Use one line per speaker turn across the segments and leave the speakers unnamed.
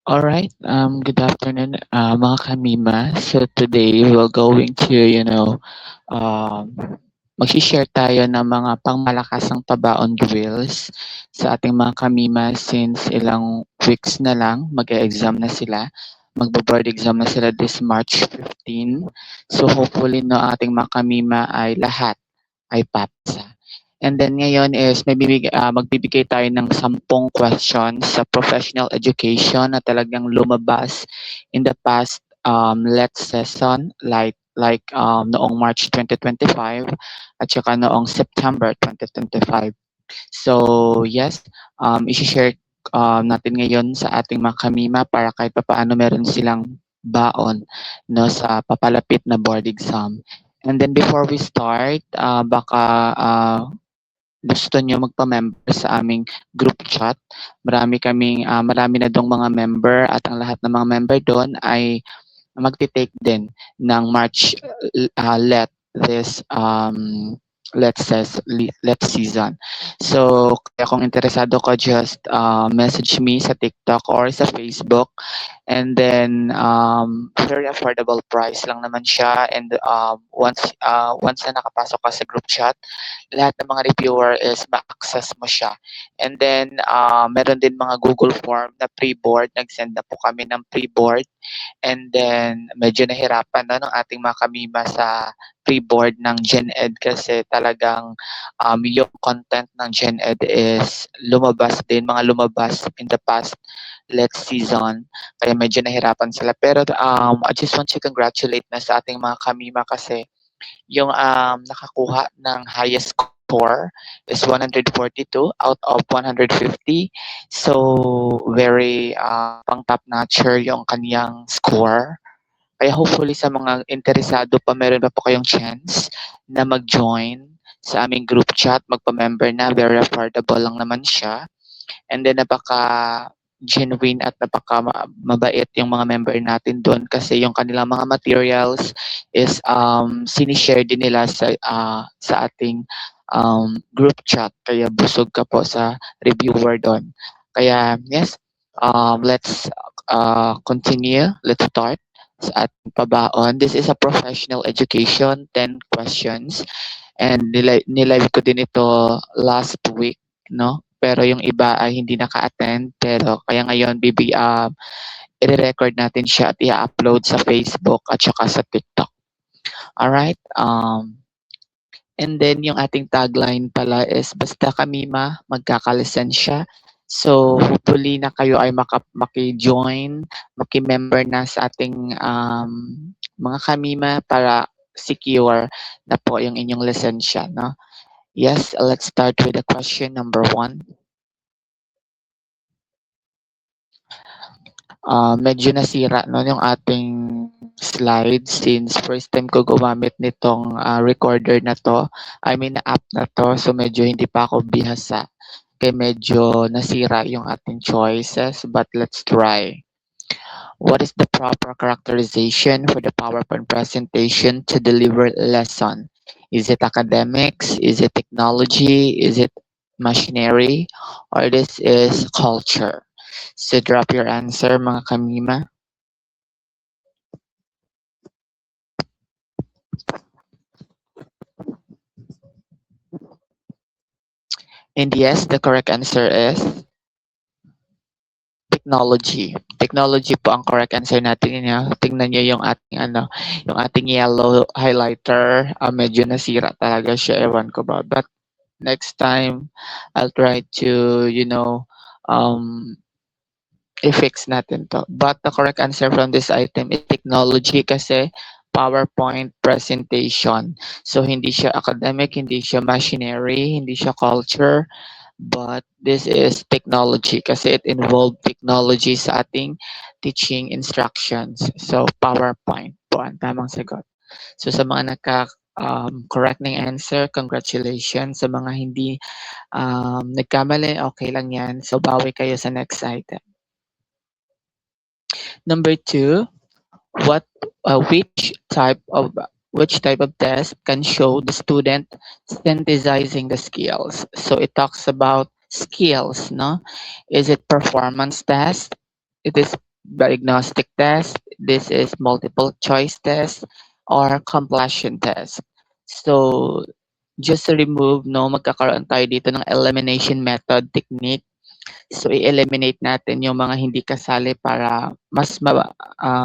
Alright, good afternoon, mga kamima. So today we're going to, um, mag-share tayo ng mga pangmalakasang pabaon drills sa ating mga kamima since ilang weeks na lang, mag-exam na sila. Magbo-board exam na sila this March 15. So hopefully no ating mga kamima ay lahat ay papasa. And then ngayon is magbibigay tayo ng 10 questions sa professional education na talagang lumabas in the past let session like noong March 2025 at saka noong September 2025. So yes, i-share natin ngayon sa ating mga kamima para kahit papaano meron silang baon no sa papalapit na board exam. And then before we start, baka gusto nyo magpa-member sa aming group chat. Marami na dong mga member at ang lahat ng mga member doon ay magti-take din ng March let this let season. So kaya kung interesado ka, just message me sa TikTok or sa Facebook. And then very affordable price lang naman siya, and once na nakapasok ka sa group chat, lahat ng mga reviewer is ma-access mo siya. And then meron din mga Google form na pre-board, nag-send na po kami ng pre-board. And then medyo nahirapan no, ng ating mga kamima sa pre-board ng GenEd kasi talagang yung content ng GenEd is mga lumabas in the past let's season. Kaya medyo nahirapan sila. Pero I just want to congratulate na sa ating mga kamima kasi yung nakakuha ng highest score is 142 out of 150. So very pang top notcher yung kaniyang score. Kaya hopefully sa mga interesado pa, meron pa po kayong chance na mag-join sa aming group chat, magpa-member na, very affordable lang naman siya. And then napaka genuine at mabait yung mga member natin doon kasi yung kanilang mga materials is sinishare din nila sa ating group chat, kaya busog ka po sa reviewer doon. Kaya yes, let's start sa ating pabaon. This is a professional education, 10 questions, and nilive ko din ito last week, no? Pero yung iba ay hindi naka-attend, pero kaya ngayon i-record natin siya at i-upload sa Facebook at saka sa TikTok. Alright? And then yung ating tagline pala is basta kamima, magkakalisensya. So hopefully na kayo ay maki-join, maki-member na sa ating mga kamima para secure na po yung inyong lisensya, no? Yes, let's start with the question number 1. Medyo nasira no yung ating slide since first time ko gumamit nitong recorder na to. I mean na app na to, so medyo hindi pa ako bihasa. Kaya medyo nasira yung ating choices, but let's try. What is the proper characterization for the PowerPoint presentation to deliver lesson? Is it academics? Is it technology? Is it machinery? Or this is culture? So drop your answer, mga kamima. And yes, the correct answer is technology. Technology po ang correct answer natin. Tingnan niyo yung ating yellow highlighter. Medyo nasira talaga siya. Ewan ko ba. But next time, I'll try to, i-fix natin to. But the correct answer from this item is technology kasi PowerPoint presentation. So hindi siya academic, hindi siya machinery, hindi siya culture, but this is technology kasi it involved technology sa ating teaching instructions. So PowerPoint po ang tamang sagot. So sa mga correct ng answer, congratulations. Sa mga hindi nagkamali, okay lang yan. So bawi kayo sa next item. Number 2, what which type of test can show the student synthesizing the skills? So it talks about skills, no? Is it performance test? It is diagnostic test. This is multiple choice test or completion test. So, just to remove, no, magkakaroon tayo dito ng elimination method technique. So, i-eliminate natin yung mga hindi kasali para mas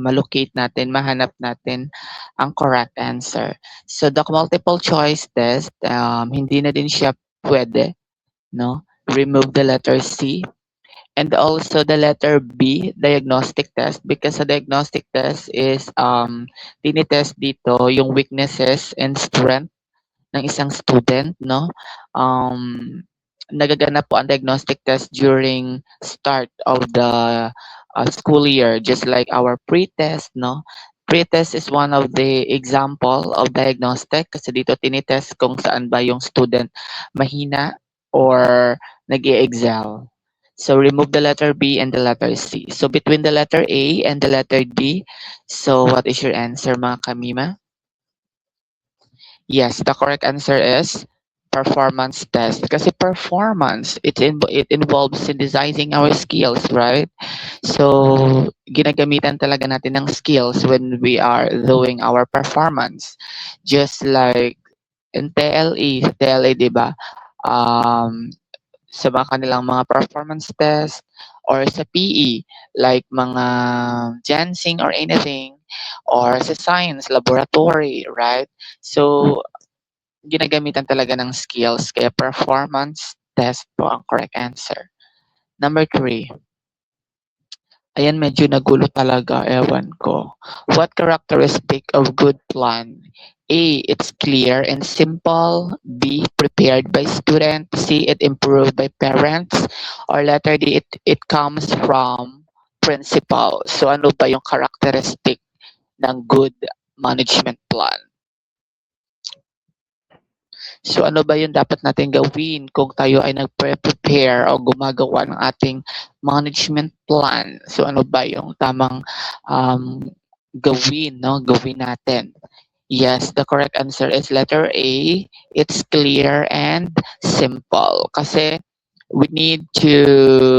malocate natin, mahanap natin ang correct answer. So, the multiple choice test, hindi na din siya pwede, no? Remove the letter C. And also the letter B, diagnostic test, because sa diagnostic test is tinitest dito yung weaknesses and strength ng isang student, no? Um, nagaganap po ang diagnostic test during start of the school year, just like our pre-test, no? Pre-test is one of the example of diagnostic kasi dito tinitest kung saan ba yung student mahina or nag excel. So remove the letter B and the letter C. So between the letter A and the letter D, so what is your answer mga kamima? Yes, the correct answer is performance test. Kasi performance, it involves synthesizing our skills, right? So, ginagamitan talaga natin ng skills when we are doing our performance. Just like in TLE, sa TLE, di ba? Um, sa mga kanilang mga performance test or sa PE, like mga dancing or anything, or sa science laboratory, right? So, ginagamitan talaga ng skills, kaya performance test po ang correct answer. Number three, ayan medyo nagulo talaga, ewan ko. What characteristic of good plan? A, it's clear and simple. B, prepared by student. C, it improved by parents. Or letter D, it comes from principal. So ano ba yung characteristic ng good management plan? So ano ba yung dapat natin gawin kung tayo ay nagpre-prepare o gumagawa ng ating management plan? So ano ba yung tamang um, gawin, no? Gawin natin. Yes, the correct answer is letter A. It's clear and simple. Kasi we need to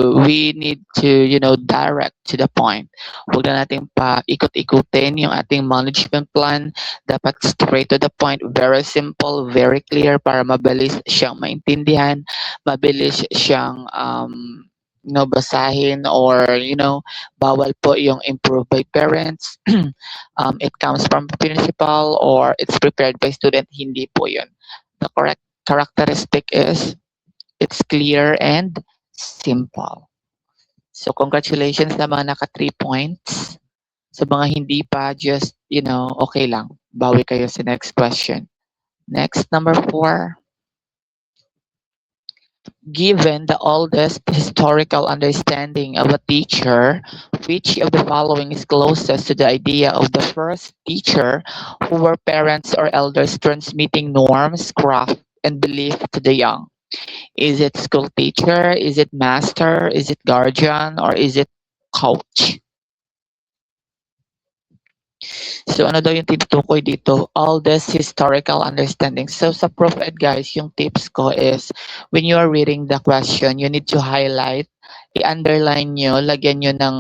direct to the point. Huwag na natin pa ikot-ikutin yung ating management plan. Dapat straight to the point, very simple, very clear para mabilis siyang maintindihan, mabilis siyang basahin or bawal po yung improved by parents. It comes from principal or it's prepared by student, hindi po yun. The correct characteristic is it's clear and simple. So congratulations sa mga naka 3 points. Sa mga hindi pa, just, okay lang. Bawi kayo sa next question. Next, number 4. Given the oldest historical understanding of a teacher, which of the following is closest to the idea of the first teacher who were parents or elders transmitting norms, craft, and belief to the young? Is it school teacher? Is it master? Is it guardian? Or is it coach? So ano daw yung tinutukoy dito? All this historical understanding. So sa Prof Ed guys, yung tips ko is when you are reading the question, you need to highlight, i-underline nyo, lagyan nyo ng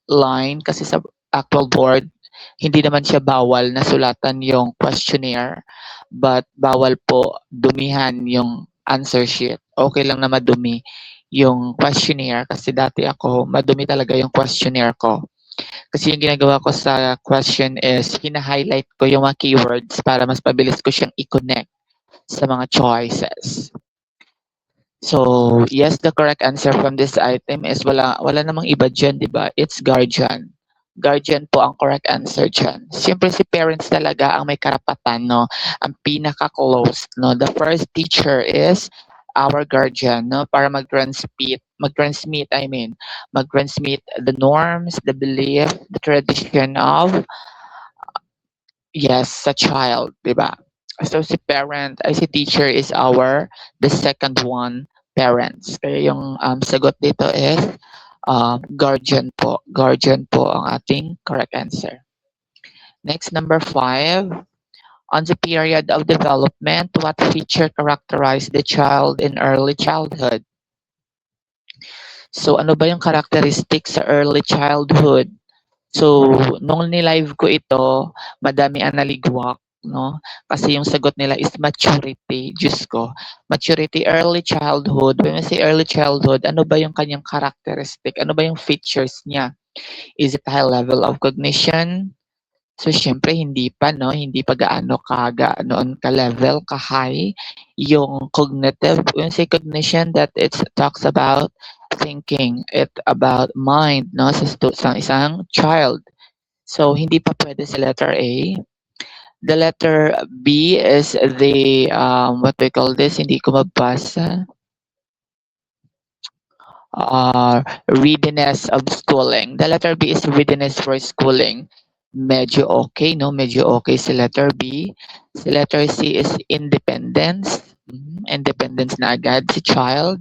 line kasi sa actual board, hindi naman siya bawal na sulatan yung questionnaire, but bawal po dumihan yung answer sheet. Okay lang na madumi yung questionnaire kasi dati ako, madumi talaga yung questionnaire ko. Kasi yung ginagawa ko sa question is, hina-highlight ko yung mga keywords para mas pabilis ko siyang i-connect sa mga choices. So, yes, the correct answer from this item is wala namang iba dyan, di ba? It's guardian. Guardian po ang correct answer dyan. Siyempre si parents talaga ang may karapatan, no? Ang pinaka-close, no? The first teacher is our guardian, no? Para mag-transmit the norms, the belief, the tradition of, yes, sa child, di ba? So si parent, ay si teacher is the second one, parents. Kaya yung sagot dito is guardian po. Guardian po ang ating correct answer. Next, number 5. On the period of development, what feature characterized the child in early childhood? So ano ba yung characteristic sa early childhood? So nung ni-live ko ito, madami ang naligwak, 'no, kasi yung sagot nila is maturity. Diyos ko, maturity, early childhood. When we say early childhood, ano ba yung kanyang characteristic? Ano ba yung features niya? Is it high level of cognition? So siyempre hindi pa 'no, hindi pa gaano ganoon ka-level, ka-high yung cognitive. When say cognition, that it talks about thinking, it about mind 'no, sa isang child. So hindi pa puwede sa letter A. The letter B is the, what we call this, hindi ko mabasa. Readiness of schooling. The letter B is readiness for schooling. Medyo okay, no? Medyo okay si letter B. Si letter C is independence. Independence na agad si child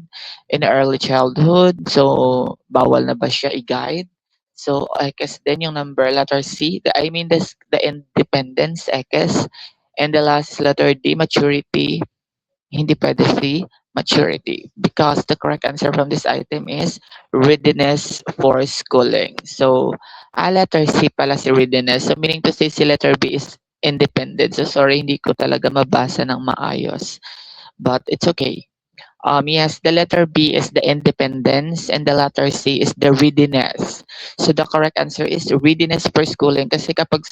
in early childhood. So, bawal na ba siya i-guide? So, I guess then yung number, letter C, I mean the independence, I guess. And the last letter D, maturity. Hindi puwede si maturity because the correct answer from this item is readiness for schooling. So, letter C pala si readiness. So, meaning to say si letter B is independent. So, sorry hindi ko talaga mabasa ng maayos, but it's okay. Yes, the letter B is the independence and the letter C is the readiness. So the correct answer is readiness for schooling kasi kapag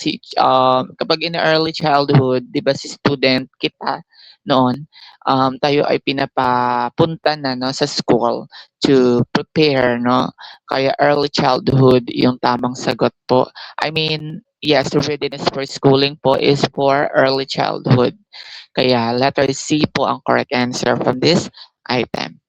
in early childhood, 'di ba si student kita noon, tayo ay pinapapunta na 'no sa school to prepare 'no. Kaya early childhood yung tamang sagot po. I mean, yes, readiness for schooling po is for early childhood. Kaya letter C po ang correct answer from this item.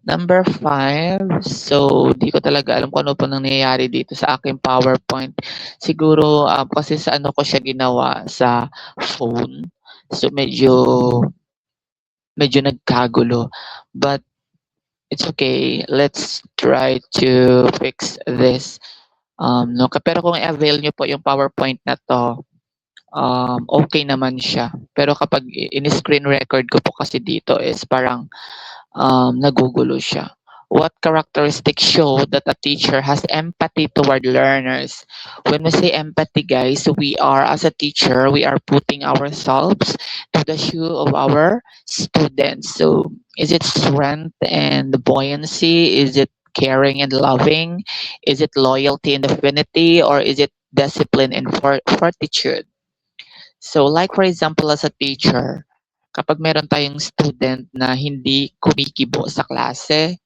Number 5, so di ko talaga alam kung ano po nangyayari dito sa aking PowerPoint. Siguro, kasi sa ano ko siya ginawa, sa phone. So medyo nagkagulo. But it's okay. Let's try to fix this. No, pero kung i-avail niyo po yung PowerPoint na 'to, okay naman siya. Pero kapag ini-screen record ko po kasi dito is parang nagugulo siya. What characteristics show that a teacher has empathy toward learners? When we say empathy, guys, we are, as a teacher, we are putting ourselves to the shoe of our students. So, is it strength and buoyancy? Is it caring and loving? Is it loyalty and affinity? Or is it discipline and fortitude? So like for example as a teacher, kapag meron tayong student na hindi kumikibo sa klase,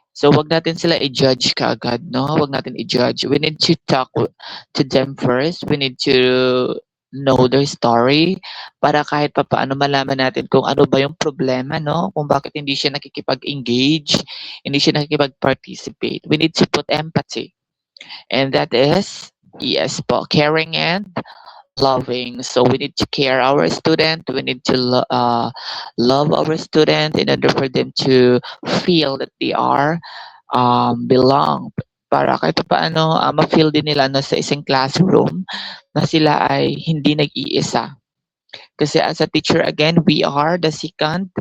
so wag natin sila i-judge kaagad, no? Wag natin i-judge. We need to talk to them first. We need to know their story para kahit papaano malaman natin kung ano ba yung problema, no? Kung bakit hindi siya nakikipag-engage, hindi siya nakikipag-participate. We need to put empathy. And that is, yes po, caring and loving. So we need to care our student. We need to love our student in order for them to feel that they are belong. Para kahit paano ma-feel din nila na sa isang classroom na sila ay hindi nag-iisa. Kasi as a teacher, again, we are the second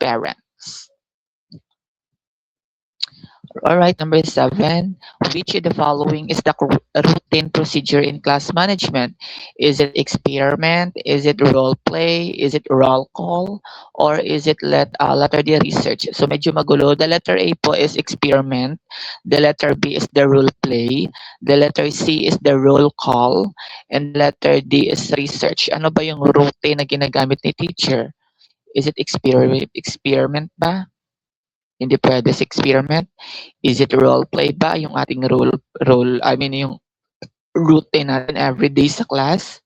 parents. All right, number 7. Which of the following is the routine procedure in class management? Is it experiment? Is it role play? Is it roll call? Or is it letter D, research? So medyo magulo. The letter A po is experiment. The letter B is the role play. The letter C is the roll call. And the letter D is research. Ano ba yung routine na ginagamit ni teacher? Is it experiment ba? Hindi pwede sa experiment. Is it role play ba yung ating I mean yung routine natin everyday sa class?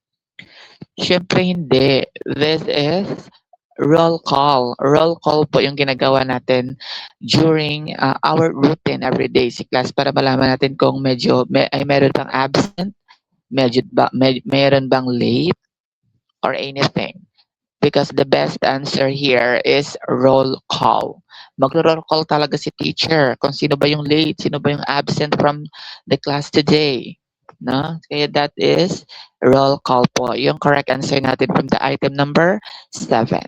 Siyempre hindi. This is roll call. Roll call po yung ginagawa natin during our routine everyday sa class para malaman natin kung ay meron bang absent, meron bang late, or anything. Because the best answer here is roll call. Magro-roll call talaga si teacher kung sino ba yung late, sino ba yung absent from the class today. No? Kaya that is roll call po. Yung correct answer natin from the item number 7.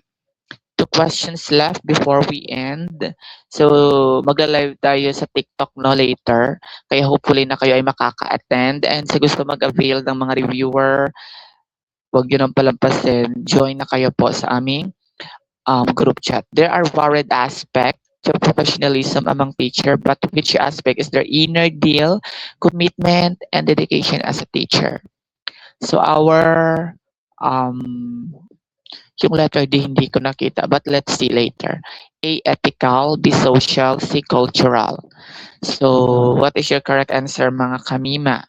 2 questions left before we end. So, magla-live tayo sa TikTok no later. Kaya hopefully na kayo ay makaka-attend. And sa gusto mag-avail ng mga reviewer, wag yun ang palampasin. Join na kayo po sa aming group chat. There are varied aspects to professionalism among teacher, but which aspect is their inner deal, commitment, and dedication as a teacher. So our um, yung letter D hindi ko nakita, but let's see later. A, ethical. B, social. C, cultural. So, what is your correct answer, mga kamima?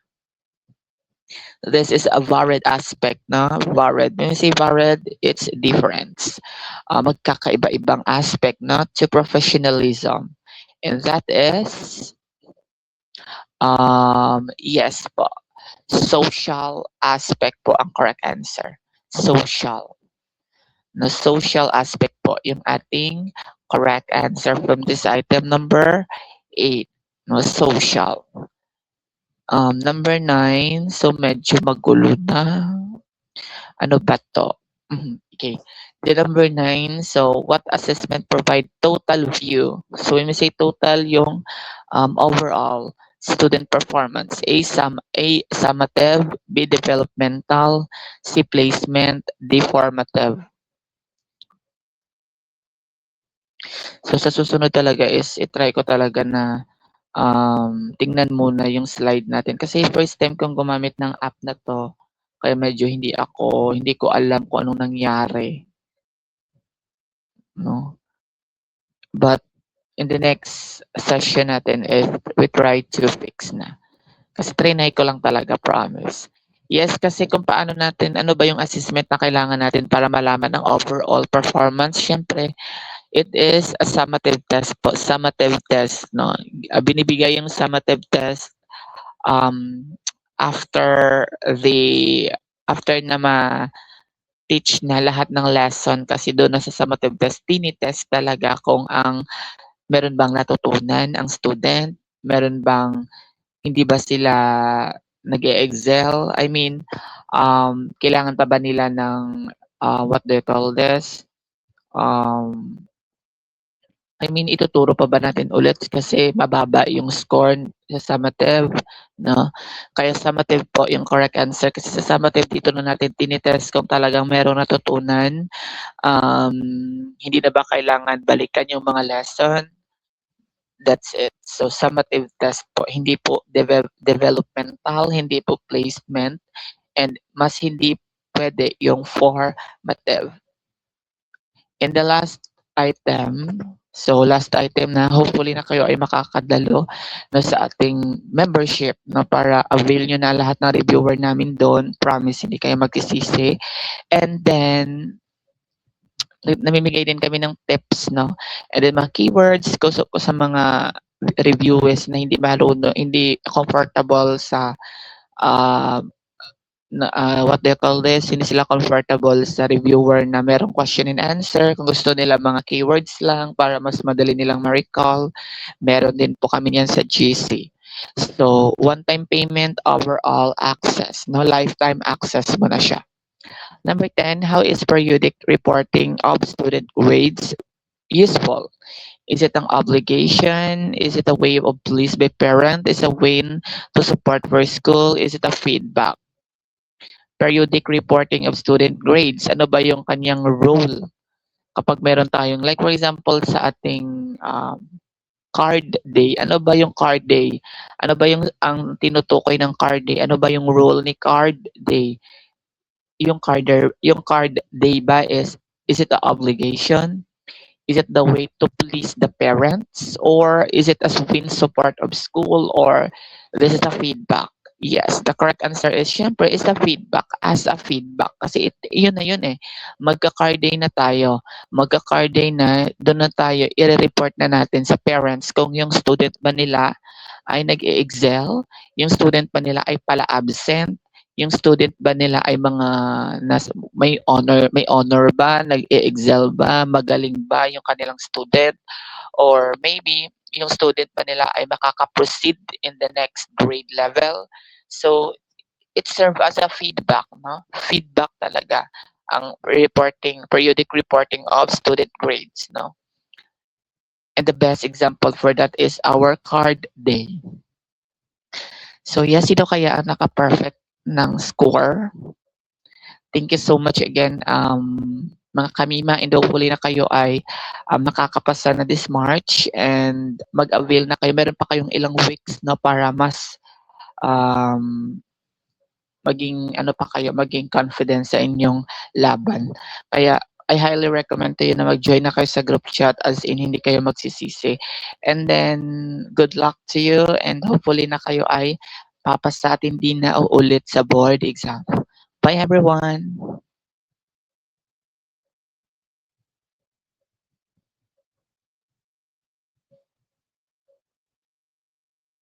This is a varied aspect, no? Varied. When you say varied, it's difference. Magkakaiba-ibang aspect, no? To professionalism. And that is, yes po. Social aspect po ang correct answer. Social. No, social aspect po yung ating correct answer from this item number 8. No, social. Number 9, so medyo magulo na. Ano ba 'to? Okay. The number 9, so what assessment provide total view? So when we say total, yung overall student performance. A summative, B developmental, C placement, D formative. So sa susunod talaga is i-try ko talaga na tingnan muna yung slide natin kasi first time kong gumamit ng app na 'to, kaya medyo hindi ko alam kung anong nangyari, 'no. But in the next session natin is we try to fix na. Kasi triny ko lang talaga, promise. Yes, kasi kung paano natin ano ba yung assessment na kailangan natin para malaman ang overall performance, siyempre it is a summative test po, summative test, 'no. Binibigay yung summative test um, after the after na ma-teach na lahat ng lesson kasi doon na sa summative test, tinitest talaga kung meron bang natutunan ang student, meron bang hindi ba sila nag-e-excel, I mean, kailangan pa ba nila ng, what do you call this, um I mean, ituturo pa ba natin ulit kasi mababa yung score sa summative, 'no? Kaya summative po yung correct answer kasi sa summative dito na natin tinitest kung talagang merong natutunan, um, hindi na ba kailangan balikan yung mga lesson, that's it. So summative test po, hindi po developmental, hindi po placement, and mas hindi puwede yung formative. In the last item, so last item na hopefully na kayo ay makakadalo no, sa ating membership no, para avail nyo na lahat ng reviewer namin doon. Promise hindi kayo magsisisi. And then namimigay din kami ng tips, no? And then mga keywords ko sa mga reviewers na hindi marunong, hindi comfortable sa uh, what they call this, hindi sila comfortable sa reviewer na merong question and answer. Kung gusto nila mga keywords lang para mas madali nilang ma-recall, meron din po kami yan sa GC. So, one-time payment, overall access. No, lifetime access mo na siya. Number 10, how is periodic reporting of student grades useful? Is it an obligation? Is it a way of pleased by parent? Is it a way to support for school? Is it a feedback? Periodic reporting of student grades. Ano ba yung kanyang role kapag meron tayong, like for example, sa ating card day. Ano ba yung card day? Ano ba ang tinutukoy ng card day? Ano ba yung role ni card day? Yung card day ba is it an obligation? Is it the way to please the parents, or is it as win support of school, or this is a feedback? Yes, the correct answer is syempre is the feedback, as a feedback kasi yun na yun eh. Magka-card day na tayo. Magka-card day na doon na tayo i-report na natin sa parents kung yung student ba nila ay nag-e-excel, yung student ba nila ay pala absent, yung student ba nila ay mga may honor ba, nag-e-excel ba, magaling ba yung kanilang student, or maybe yung student ba nila ay makaka-proceed in the next grade level. So it serve as a feedback, no? Feedback talaga ang reporting, periodic reporting of student grades, no? And the best example for that is our card day. So yes, sino kaya ang naka-perfect ng score? Thank you so much again, mga kamima, and hopefully na kayo ay nakakapasa na this March and mag-avail na kayo. Meron pa kayong ilang weeks no para mas um, maging ano pa kayo, maging confident sa inyong laban. Kaya I highly recommend to you na mag-join na kayo sa group chat as in hindi kayo magsisisi. And then good luck to you and hopefully na kayo ay papasa at hindi na uulit sa board exam. Bye everyone!